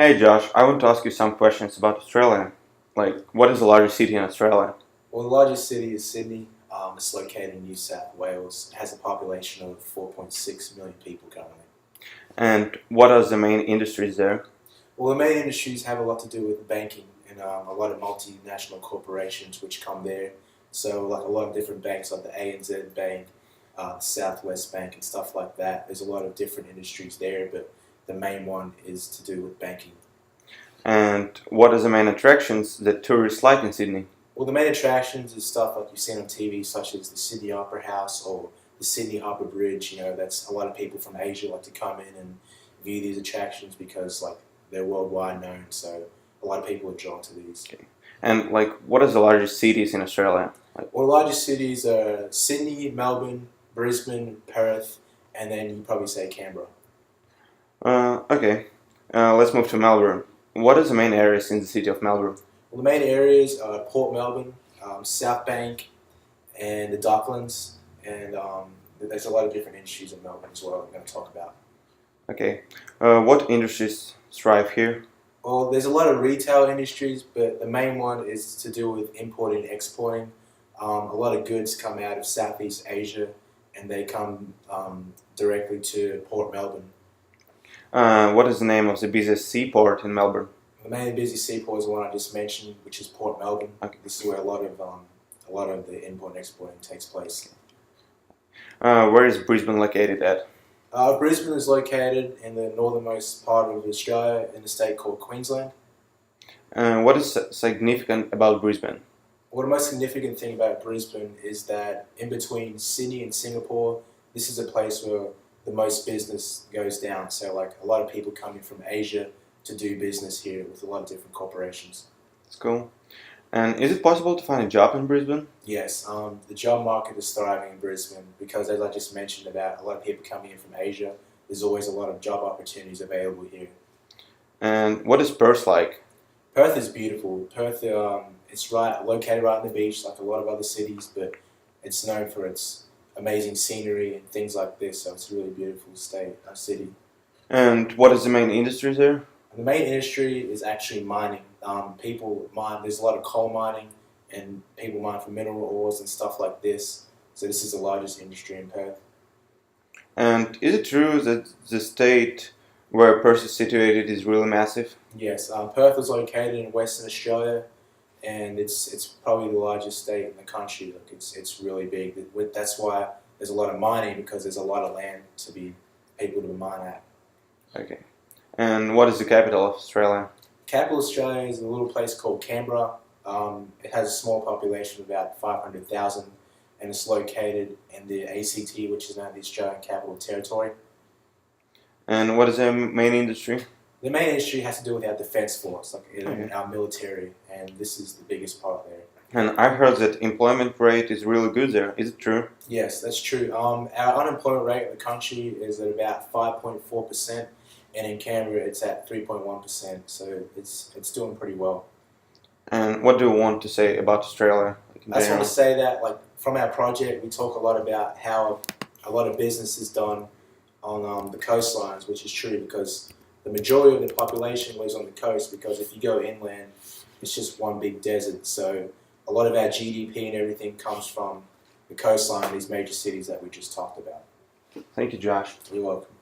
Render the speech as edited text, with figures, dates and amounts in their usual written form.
Hey Josh, I want to ask you some questions about Australia. Like, what is the largest city in Australia? Well, the largest city is Sydney. It's located in New South Wales. It has a population of 4.6 million people currently. And what are the main industries there? Well, the main industries have a lot to do with banking and a lot of multinational corporations which come there. So, like a lot of different banks, like the ANZ Bank, Southwest Bank, and stuff like that. There's a lot of different industries there, but the main one is to do with banking. And what are the main attractions that tourists like in Sydney? Well, the main attractions is stuff like you've seen on TV, such as the Sydney Opera House or the Sydney Harbour Bridge. That's a lot of people from Asia like to come in and view these attractions because they're worldwide known. So a lot of people are drawn to these. Okay. And like, what is the largest cities in Australia? Well, the largest cities are Sydney, Melbourne, Brisbane, Perth, and then you probably say Canberra. Okay. Let's move to Melbourne. What is the main areas in the city of Melbourne? Well, the main areas are Port Melbourne, South Bank, and the Docklands, and there's a lot of different industries in Melbourne as well. I'm going to talk about. Okay. What industries thrive here? Well, there's a lot of retail industries, but the main one is to do with importing and exporting. A lot of goods come out of Southeast Asia, and they come directly to Port Melbourne. What is the name of the busiest seaport in Melbourne? The main busy seaport is the one I just mentioned, which is Port Melbourne. Okay. This is where a lot of the import and exporting takes place. Where is Brisbane located at? Brisbane is located in the northernmost part of Australia in a state called Queensland. What is significant about Brisbane? Well, the most significant thing about Brisbane is that in between Sydney and Singapore, this is a place where the most business goes down. So, like a lot of people coming from Asia to do business here with a lot of different corporations. That's cool. And is it possible to find a job in Brisbane? Yes, the job market is thriving in Brisbane because, as I just mentioned, about a lot of people coming in from Asia. There's always a lot of job opportunities available here. And what is Perth like? Perth is beautiful. Perth, it's located right on the beach, like a lot of other cities, but it's known for its amazing scenery and things like this. So it's a really beautiful city. And what is the main industry there? The main industry is actually mining. People mine. There's a lot of coal mining, and people mine for mineral ores and stuff like this. So this is the largest industry in Perth. And is it true that the state where Perth is situated is really massive? Yes, Perth is located in Western Australia, and it's probably the largest state in the country. Like it's really big. That's why there's a lot of mining because there's a lot of land to be able to mine at. Okay. And what is the capital of Australia? Capital Australia is a little place called Canberra. It has a small population of about 500,000, and it's located in the ACT, which is now the Australian Capital Territory. And what is the main industry? The main industry has to do with our defence force, Okay. our military, and this is the biggest part there. And I've heard that employment rate is really good there. Is it true? Yes, that's true. Our unemployment rate in the country is at about 5.4%, and in Canberra it's at 3.1%. So it's doing pretty well. And what do you want to say about Australia? Like in I just want general? to say that, like from our project, we talk a lot about how a lot of business is done on the coastlines, which is true because the majority of the population lives on the coast. Because if you go inland, it's just one big desert. So a lot of our GDP and everything comes from the coastline, these major cities that we just talked about. Thank you, Josh. You're welcome.